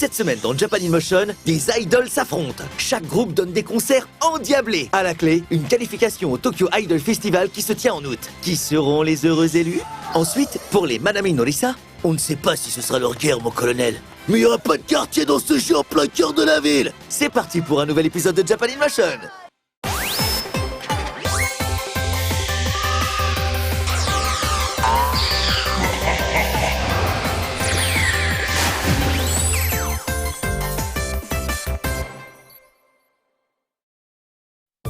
Cette semaine dans Japan in Motion, des idols s'affrontent. Chaque groupe donne des concerts endiablés. À la clé, une qualification au Tokyo Idol Festival qui se tient en août. Qui seront les heureux élus? Ensuite, pour les Manami no Risa, on ne sait pas si ce sera leur guerre, mon colonel. Mais il n'y aura pas de quartier dans ce jeu en plein cœur de la ville. C'est parti pour un nouvel épisode de Japan in Motion.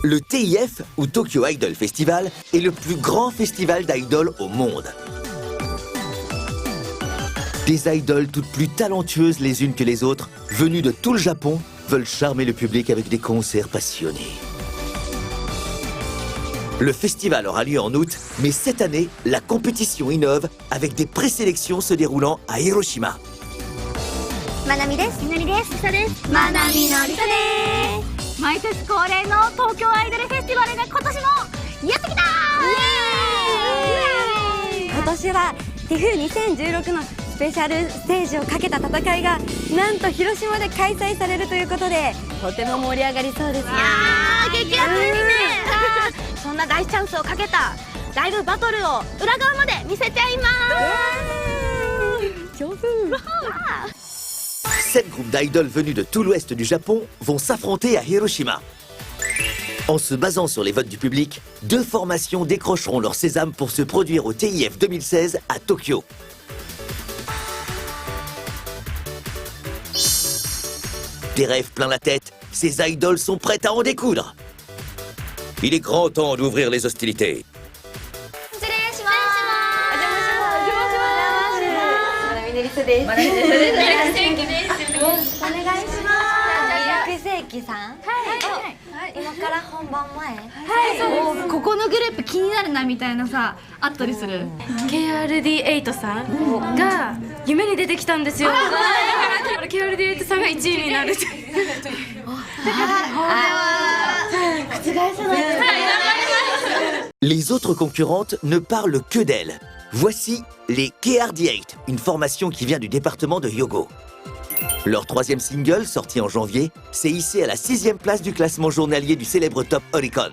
Le TIF, ou Tokyo Idol Festival, est le plus grand festival d'idoles au monde. Des idoles toutes plus talentueuses les unes que les autres, venues de tout le Japon, veulent charmer le public avec des concerts passionnés. Le festival aura lieu en août, mais cette année, la compétition innove avec des présélections se déroulant à Hiroshima. Manamiです。みのりです。りさです。まなみのりさです。毎年恒例の東京アイドルフェスティバルが今年もやってきたー！今年は TIFF2016 のスペシャルステージをかけた戦いがなんと広島で開催されるということでとても盛り上がりそうですね。激アツですね。そんな大チャンスをかけたライブバトルを裏側まで見せちゃいます。上手。Sept groupes d'idoles venus de tout l'ouest du Japon vont s'affronter à Hiroshima. En se basant sur les votes du public, deux formations décrocheront leur sésame pour se produire au TIF 2016 à Tokyo. Des rêves plein la tête, ces idoles sont prêtes à en découdre. Il est grand temps d'ouvrir les hostilités. KRD8 さんが夢に出てきたんですよ。KRD8 さんが1位になるって。Les autres concurrentes ne parlent que d'elles. Voici les KRD8, une formation qui vient du département de Hyogo. Leur troisième single, sorti en janvier, s'est hissé à la 6e place du classement journalier du célèbre Top Oricon.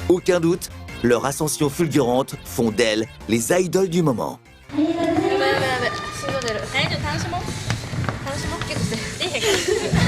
Aucun doute, leur ascension fulgurante font d'elles les idoles du moment. Thank you.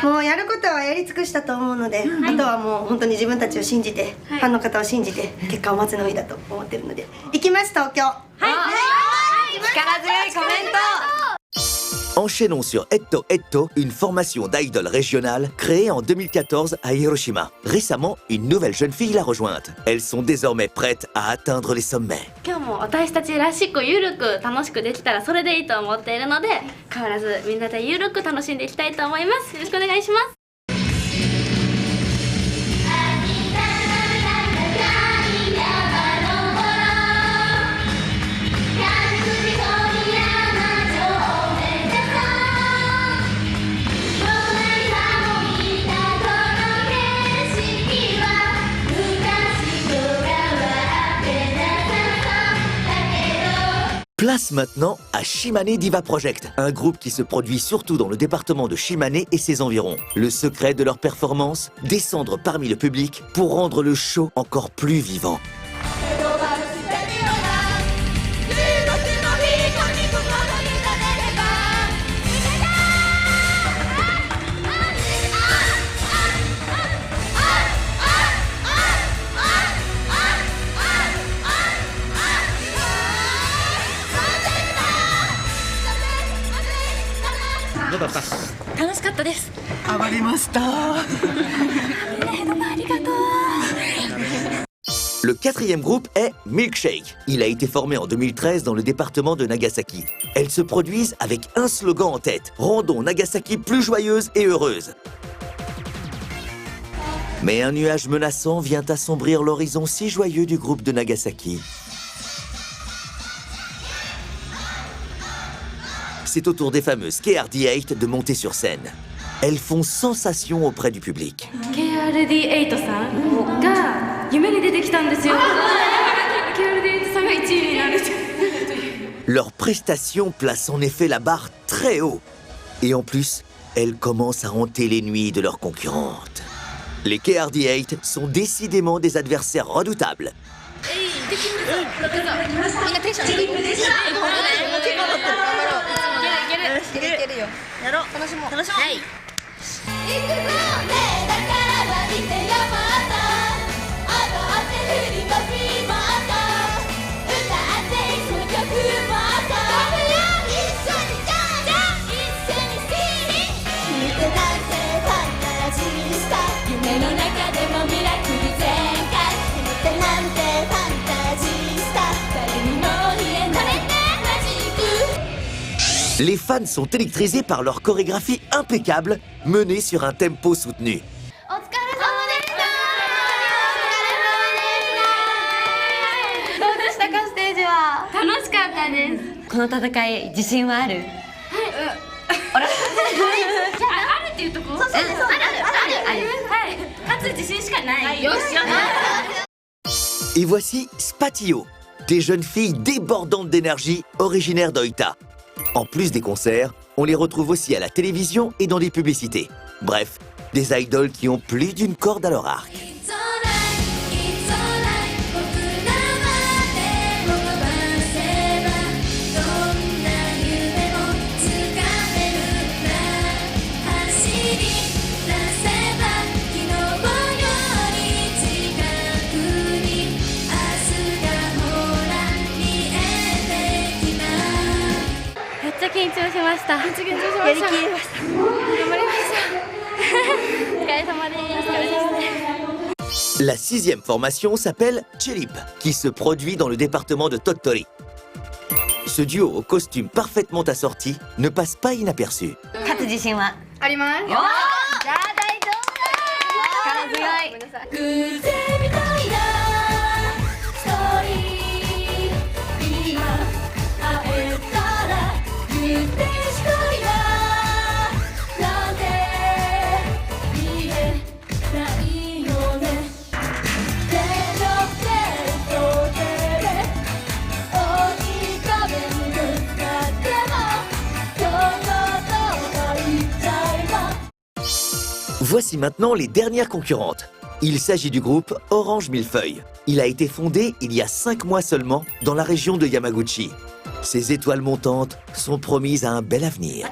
もうやることはやり尽くしたと思うので、あとはもう本当に自分たちを信じて、ファンの方を信じて結果を待つのみだと思ってるので、行きます東京。はい。力強いコメント。Enchaînons sur Etto Etto, une formation d'idoles régionale créée en 2014 à Hiroshima. Récemment, une nouvelle jeune fille l'a rejointe. Elles sont désormais prêtes à atteindre les sommets. 今日も私たちらしくゆるく楽しくできたらそれでいいと思っているので、変わらずみんなでゆるく楽しんでいきたいと思います。よろしくお願いします。Place maintenant à Shimane Diva Project, un groupe qui se produit surtout dans le département de Shimane et ses environs. Le secret de leur performance, descendre parmi le public pour rendre le show encore plus vivant. 楽しかったです。暴れました。Le quatrième groupe est Milkshake. Il a été formé en 2013 dans le département de Nagasaki. Elles se produisent avec un slogan en tête: rendons Nagasaki plus joyeuse et heureuse. Mais un nuage menaçant vient assombrir l'horizon si joyeux du groupe de Nagasaki. C'est au tour des fameuses KRD8 de monter sur scène. Elles font sensation auprès du public. KRD8 さんが夢に出てきたんですよ。KRD8 さんが1位になる。Leur prestation place en effet la barre très haut. Et en plus, elles commencent à hanter les nuits de leurs concurrentes. Les KRD8 sont décidément des adversaires redoutables. Les fans sont électrisés par leur chorégraphie impeccable, menée sur un tempo soutenu. Et voici Spatio, des jeunes filles débordantes d'énergie, originaires d'Oita. En plus des concerts, on les retrouve aussi à la télévision et dans des publicités. Bref, des idoles qui ont plus d'une corde à leur arc. La sixième formation s'appelle Chilip, qui se produit dans le département de Tottori. Ce duo au costume parfaitement assorti ne passe pas inaperçu. Voici maintenant les dernières concurrentes. Il s'agit du groupe Orange Millefeuille. Il a été fondé il y a 5 mois seulement dans la région de Yamaguchi. Ces étoiles montantes sont promises à un bel avenir.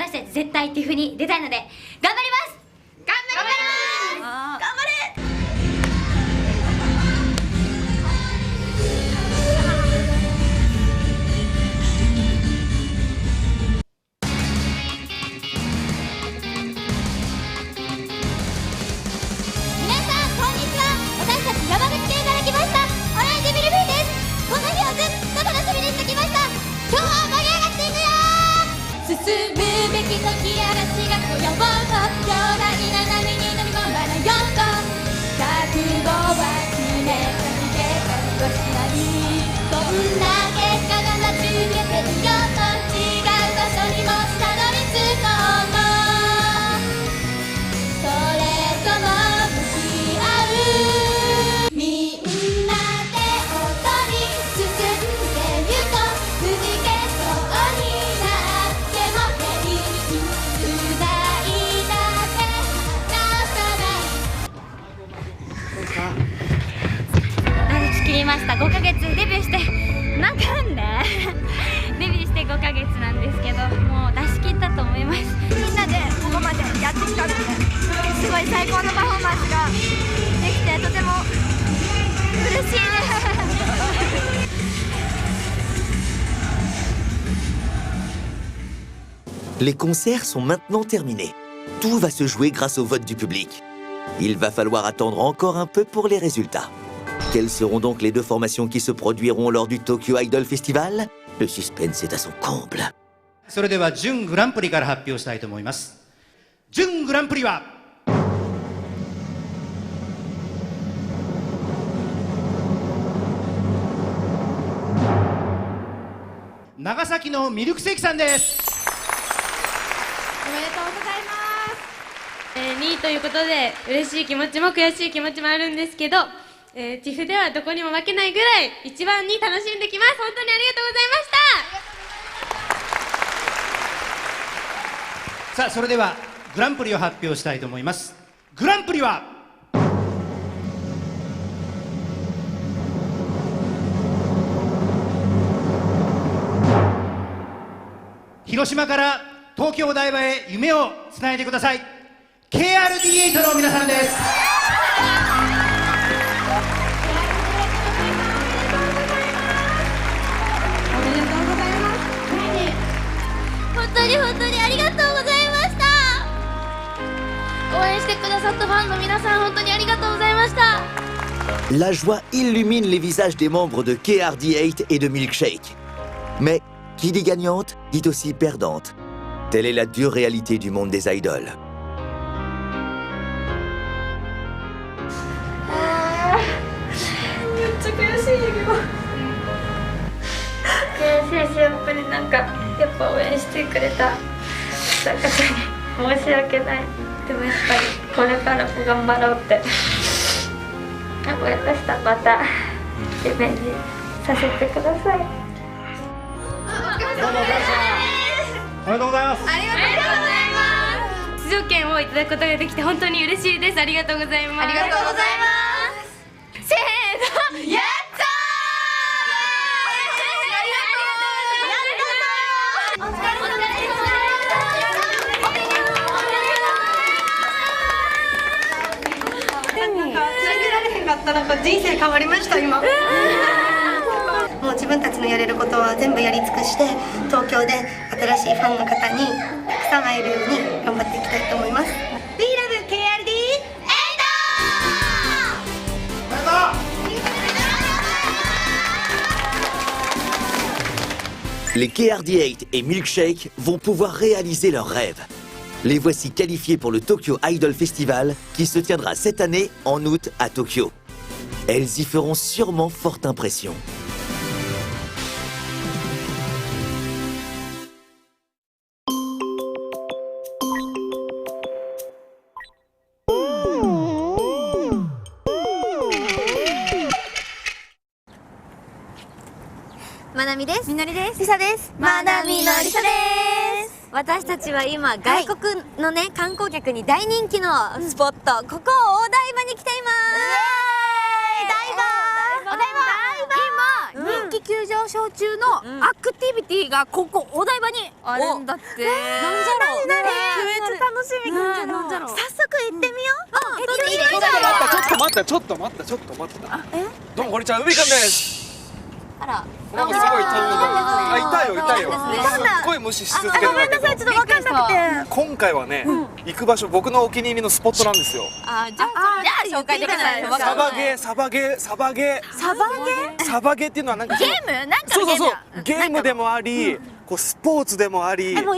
Les concerts sont maintenant terminés. Tout va se jouer grâce au vote du public. Il va falloir attendre encore un peu pour les résultats. Quelles seront donc les deux formations qui se produiront lors du Tokyo Idol Festival? Le suspense est à son comble. それでは準グランプリから発表したいと思います。準グランプリは長崎のミルクセーキさんです。おめでとうございます。2位ということで嬉しい気持ちも悔しい気持ちもあるんですけど、TIFF ではどこにも負けないぐらい一番に楽しんできます。本当にありがとうございました。さあそれではグランプリを発表したいと思います。グランプリは広島から東京台場へ夢をつないでください KRD8 の皆さんです。本当にありがとうございました。応援してくださったファンの皆さん、本当にありがとうございました。 La joie illumine les visages des membres de KRD8 et de Milkshake. Mais qui dit gagnante, dit aussi perdante. Telle est la dure réalité du monde des idols. めっちゃ悔しいよ。悔しいし、やっぱりやっぱ応援してくれた方に申し訳ない。でもやっぱりこれからも頑張ろうって思いました。またリベンジさせてください。おめでとうございます。ありがとうございます。出場権をいただくことができて本当に嬉しいです。ありがとうございます。ありがとうございます。せーの、やったー。人生変わりました今。もう自分たちのやれることは全部やり尽くして、東京で新しいファンの方にたくさん会えるように頑張っていきたいと思います。 We love KRD8! Les KRD8 et Milkshake vont pouvoir réaliser leurs rêves. Les voici qualifiés pour le Tokyo Idol Festival qui se tiendra cette année en août à Tokyo. Elles y feront sûrement forte impression. Manami です。みのりです。りさです。まなみのりさです。私たちは今、外国のね、観光客に大人気のスポット、ここ大台場に来ています。今人気急上昇中のアクティビティがここお台場にあるんだって。なんじゃろう。めっちゃ楽しみ。なんじゃろう。早速行ってみよう。行ってみましょう。ちょっと待ったどうもこんにちは、海くんです。あら、なんかすごい飛んでいたよ声無視し続けるんだけど、ちょっと分かんなくて。今回はね、行く場所僕のお気に入りのスポットなんですよ。じゃあ紹介できないですか。サバゲーっていうのはなんかゲームなんかそうゲームでもあり、こうスポーツでもあり、やっぱ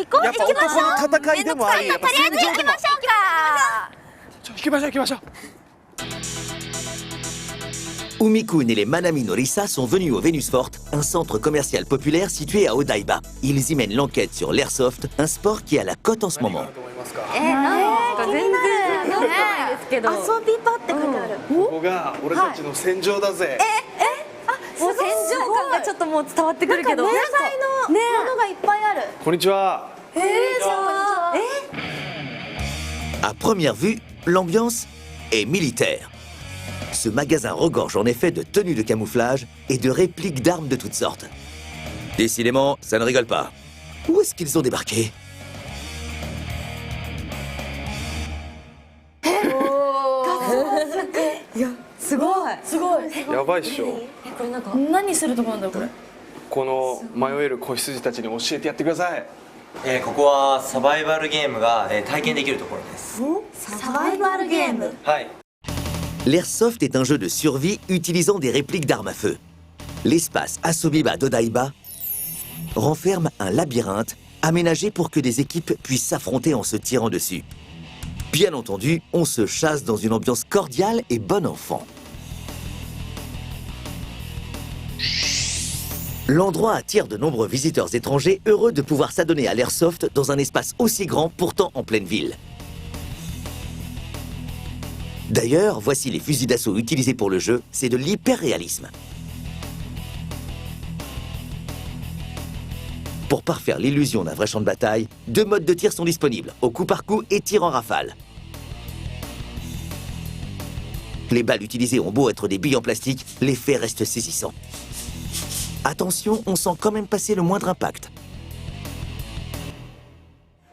男の戦いでもあり、やっぱ戦場でも。行きましょうか。行きましょう。Umi-kun et les Manami no Risa sont venus au Venus Fort, un centre commercial populaire situé à Odaiba. Ils y mènent l'enquête sur l'airsoft, un sport qui est à la cote en ce moment. 全然わかんないですけど。遊び場って書いてある。ここが俺たちの戦場だぜ。もう戦場感がちょっともう伝わってくるけど。迷彩のものがいっぱいある。こんにちは。À première vue, l'ambiance est militaire. Ce magasin regorge en effet de tenues de camouflage et de répliques d'armes de toutes sortes. Décidément, ça ne rigole pas. Où est-ce qu'ils ont débarqué? すごい。やばいっしょ。これなんか何するとこなんだろうこれ。この迷える子羊たちに教えてやってください。ここはサバイバルゲームが体験できるところです。サバイバルゲーム。はい。L'Airsoft est un jeu de survie utilisant des répliques d'armes à feu. L'espace Asobiba d'Odaiba renferme un labyrinthe aménagé pour que des équipes puissent s'affronter en se tirant dessus. Bien entendu, on se chasse dans une ambiance cordiale et bon enfant. L'endroit attire de nombreux visiteurs étrangers heureux de pouvoir s'adonner à l'airsoft dans un espace aussi grand pourtant en pleine ville. D'ailleurs, voici les fusils d'assaut utilisés pour le jeu, c'est de l'hyper-réalisme. Pour parfaire l'illusion d'un vrai champ de bataille, 2 modes de tir sont disponibles, au coup par coup et tir en rafale. Les balles utilisées ont beau être des billes en plastique, l'effet reste saisissant. Attention, on sent quand même passer le moindre impact.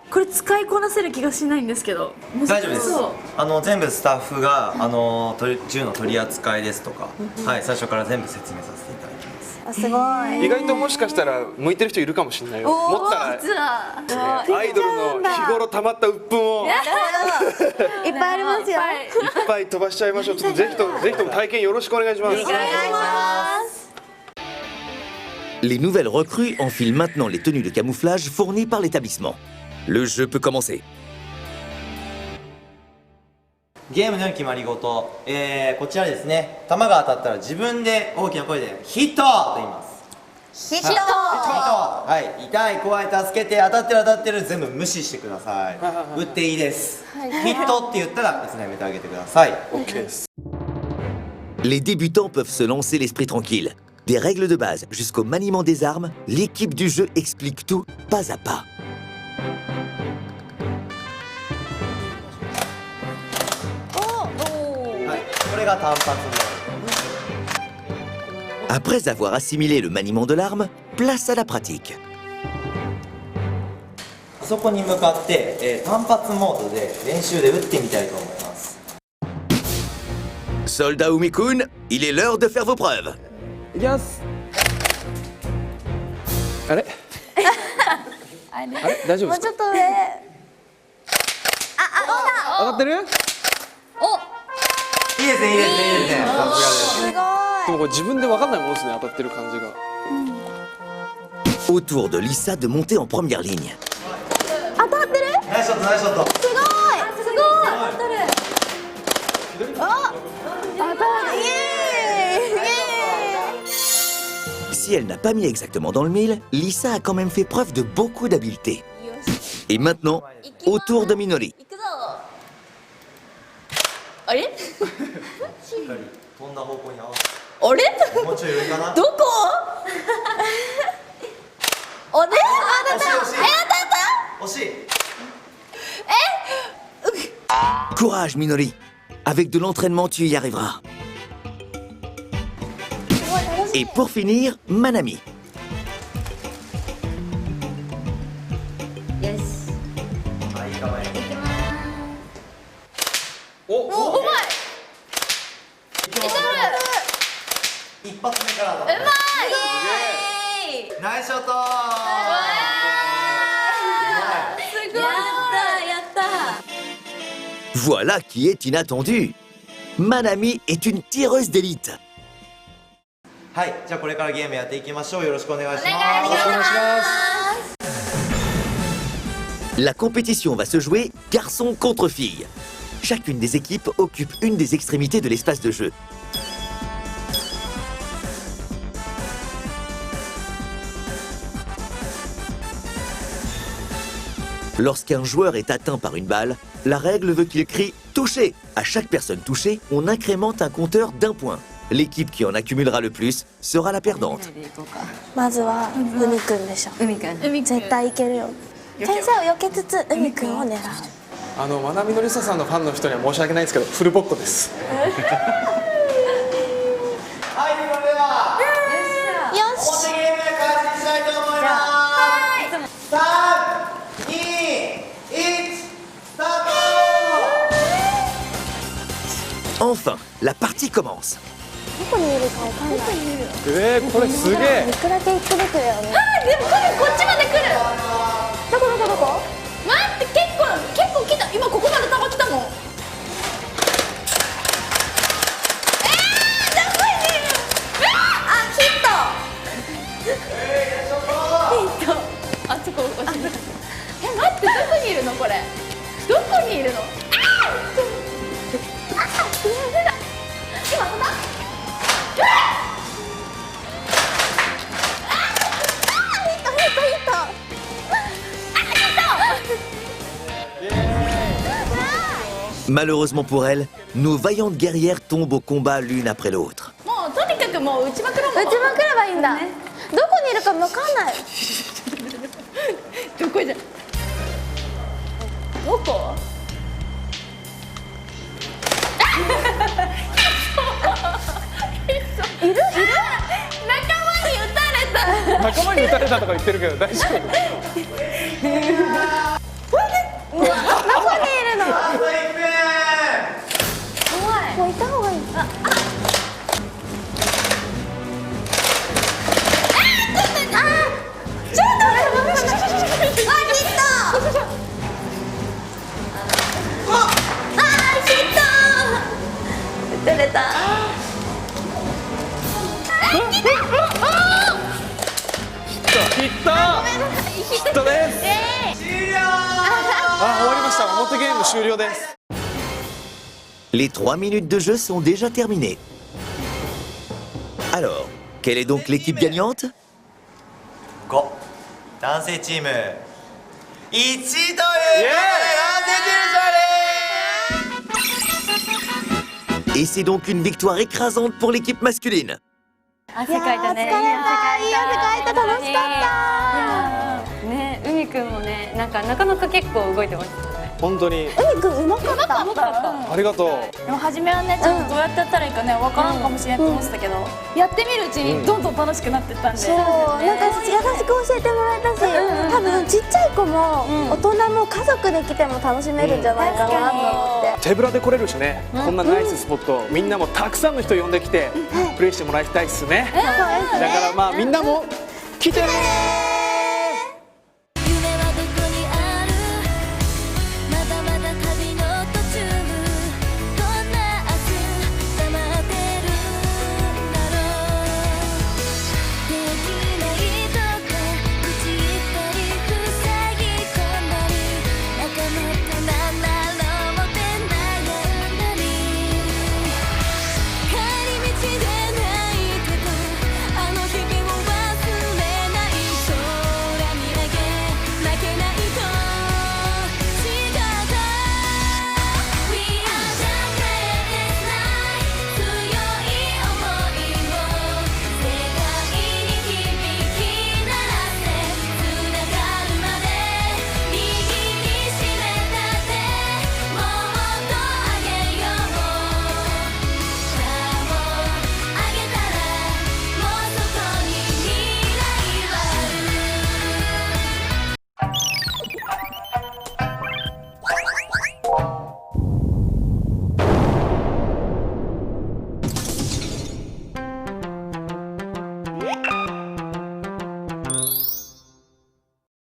これ使いこなせる気がしないんですけど。大丈夫です。全部スタッフが銃の取り扱いですとか、はい、最初から全部説明させていただきます。あ、すごい。意外ともしかしたら向いてる人いるかもしれないよ。持ったらアイドルの日頃溜まった鬱憤をいっぱいありますよ。いっぱい飛ばしちゃいましょう。ちょっとぜひとも体験よろしくお願いします。お願いします。 Les nouvelles recrues enfilent maintenant les tenues de camouflage fournies par l'établissement. Le jeu peut commencer. ゲームの決まり事、こちらですね、弾が当たったら自分で大きな声でヒットと言います。ヒット。はい、痛い、怖い、助けて、当たってる全部無視してください。撃っていいです。ヒットって言ったら、やめてあげてください。OK です。 Les débutants peuvent se lancer l'esprit tranquille. Des règles de base jusqu'au maniement des armes, l'équipe du jeu explique tout pas à pas. Après avoir assimilé le maniement de l'arme, place à la pratique. そこに向かって、単発モードで練習で撃ってみたいと思います。 Soldat Umi-kun, il est l'heure de faire vos preuves. いきます。あれ？あれ大丈夫ですか？もうちょっと上。当たってる？いいですね、いいですね、いいですね。さすがです。すごい。でもこれ自分で分かんないもんですね、当たってる感じが。Au tour de Lisa de monter en première ligne. 当たってる？ナイスショット、ナイスショット。すごい。すごい。当たる。あ、当たる。イエーイ。 Si elle n'a pas mis exactement dans le mille, Lisa a quand même fait preuve de beaucoup d'habileté. Et maintenant, au tour de Minori. あれ？飛んだ方向に合わせて。あれ？もうちょい上かな。どこ？おね？当たった。惜しい。惜しい。Courage, Minori. Avec de l'entraînement, tu y arriveras. Et pour finir, Manami. よし。はい、頑張れ。うまい。一発目からだ。うまい。ナイスショット。すごい。やったやった。 Voilà qui est inattendu. Manami est une tireuse d'élite. はい、じゃあこれからゲームやっていきましょう。よろしくお願いします。お願いします。 La compétition va se jouer garçon contre fille. Chacune des équipes occupe une des extrémités de l'espace de jeu. Lorsqu'un joueur est atteint par une balle, la règle veut qu'il crie « Touché !» À chaque personne touchée, on incrémente un compteur d'1 point. L'équipe qui en accumulera le plus sera la perdante. まずは海くんでしょ。海くん。絶対いけるよ。先生を避けつつ海くんを狙う。まなみのりささんのファンの人には申し訳ないですけど、フルボッコです。はい、それでは。よし。ゲーム開始したいと思います。3、2、1、スタート。 Enfin, la partie commence. どこにいるかわかんない。これすげえ。いくらけ行くべきだよね。でもこっちまで来る。だから待って、どこにいるのこれ。どこにいるの。Malheureusement pour elle, nos vaillantes guerrières tombent au combat l'une après l'autre. もうとにかくもう打ちまくろう。打ちまくればいいんだ。どこにいるかわかんない。どこじゃ。どこ。いる仲間に撃たれた。仲間に撃たれたとか言ってるけど大丈夫？どこにいるの。もういた方がいい。撃たれた。ヒットです。終了。あ、終わりました。表ゲーム終了です。Les 3 minutes de jeu sont déjà terminées. Alors, quelle est donc l'équipe gagnante? 5男性チーム1ということで男性チーム勝利。 Et c'est donc une victoire écrasante pour l'équipe masculine. 汗かいたね。いい汗かいた。楽しかった。ね、海くんもね、なんかなかなか結構動いてましたね。本当に。海くんうまかった。ありがとう。でも初めはね、ちょっとどうやってやったらいいかね、わからんかもしれんと思ってたけど、やってみるうちにどんどん楽しくなってったんで。そう、なんか優しく教えてもらえたし、多分ちっちゃい子も大人も家族で来ても楽しめるんじゃないかなと思って。手ぶらで来れるしね、こんなナイススポット、みんなもたくさんの人呼んできてプレイしてもらいたいっすね。だからまあみんなも来てねー。